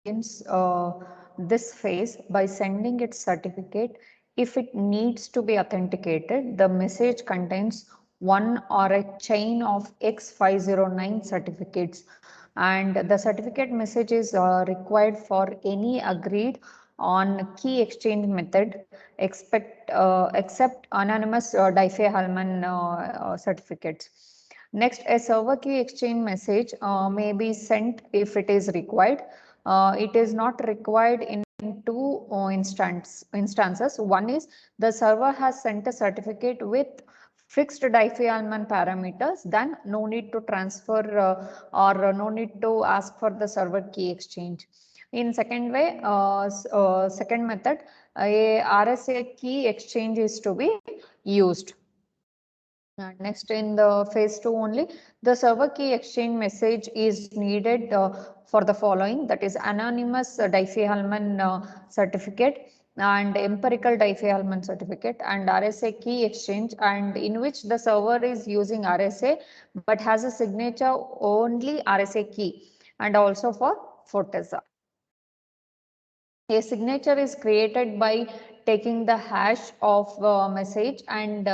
begins this phase by sending its certificate. If it needs to be authenticated, the message contains one or a chain of X509 certificates, and the certificate message is required for any agreed on key exchange method except anonymous Diffie-Hellman certificates. Next, a server key exchange message may be sent if it is required. It is not required in two instances. One is the server has sent a certificate with fixed Diffie-Hellman parameters, then no need to transfer or no need to ask for the server key exchange. In second way, second method, a RSA key exchange is to be used. And next, in the phase 2 only, the server key exchange message is needed for the following, that is anonymous Diffie-Hellman certificate and empirical Diffie-Hellman certificate and RSA key exchange, and in which the server is using RSA but has a signature only RSA key, and also for Forteza. A signature is created by taking the hash of message and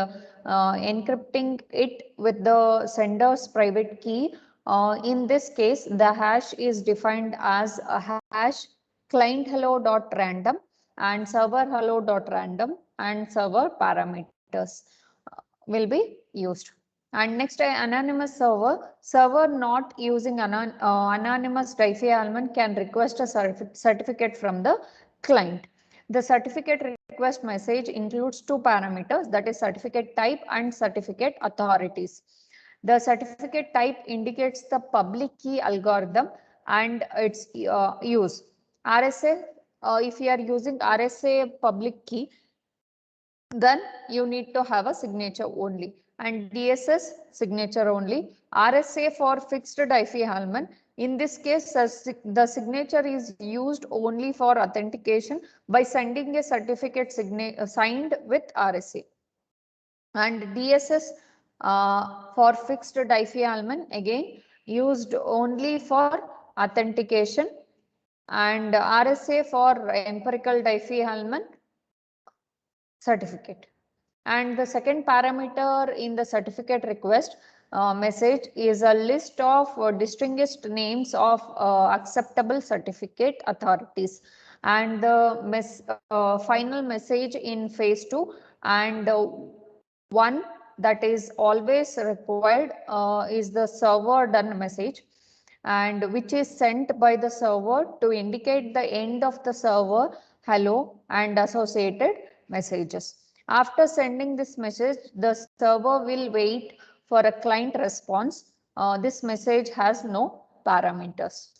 encrypting it with the sender's private key. In this case, the hash is defined as a hash client hello.random and server hello.random, and server parameters will be used. And next, anonymous server not using anonymous Diffie-Hellman can request a certificate from the client. The certificate request message includes two parameters, that is certificate type and certificate authorities. The certificate type indicates the public key algorithm and its use. RSA, if you are using RSA public key, then you need to have a signature only, and DSS signature only. RSA for fixed Diffie-Hellman. In this case, the signature is used only for authentication by sending a certificate signed with RSA. And DSS for fixed Diffie-Hellman, again used only for authentication, and RSA for empirical Diffie-Hellman certificate. And the second parameter in the certificate request message is a list of distinguished names of acceptable certificate authorities, and the final message in phase 2 and one that is always required is the server done message, and which is sent by the server to indicate the end of the server hello and associated messages. After sending this message, the server will wait for a client response. This message has no parameters.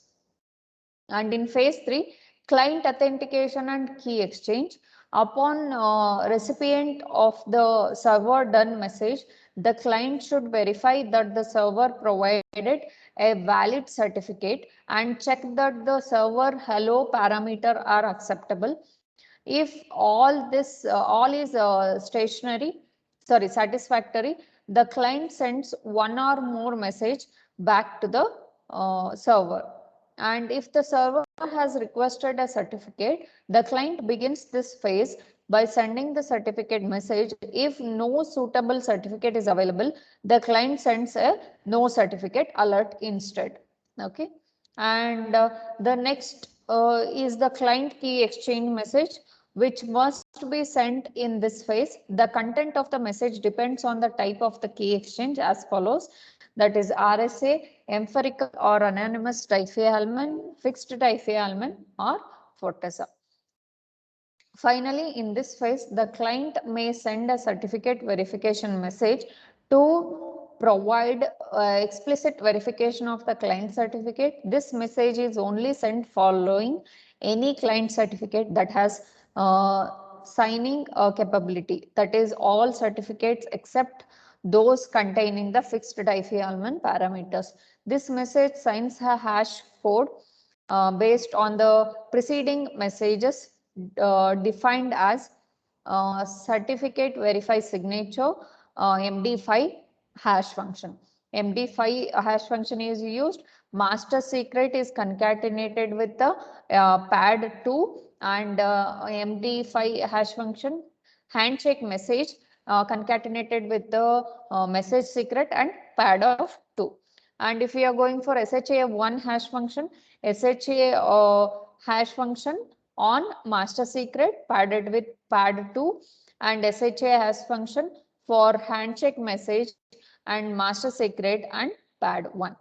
And in phase 3, client authentication and key exchange. Upon recipient of the server done message, the client should verify that the server provided a valid certificate and check that the server hello parameter are acceptable. If all is satisfactory, the client sends one or more message back to the server. And if the server has requested a certificate, the client begins this phase by sending the certificate message. If no suitable certificate is available, the client sends a no certificate alert instead. Okay. And the next is the client key exchange message, which must be sent in this phase. The content of the message depends on the type of the key exchange as follows, that is RSA, empirical or anonymous Diffie-Hellman, fixed Diffie-Hellman or Forteza. Finally, in this phase, the client may send a certificate verification message to provide explicit verification of the client certificate. This message is only sent following any client certificate that has signing capability, that is all certificates except those containing the fixed Diffie-Hellman parameters. This message signs a hash code based on the preceding messages defined as certificate verify signature MD5 hash function. MD5 hash function is used Master secret is concatenated with the pad2 and MD5 hash function. Handshake message concatenated with the message secret and pad of 2. And if we are going for SHA1 hash function, SHA hash function on master secret padded with pad2 and SHA hash function for handshake message and master secret and pad1,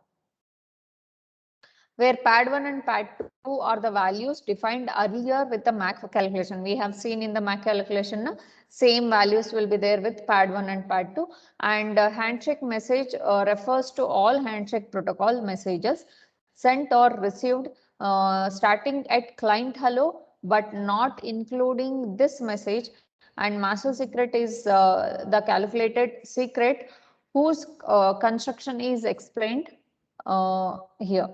where pad1 and pad2 are the values defined earlier with the MAC calculation. We have seen in the MAC calculation, same values will be there with pad1 and pad2. And handshake message refers to all handshake protocol messages sent or received starting at client hello, but not including this message. And master secret is the calculated secret whose construction is explained here.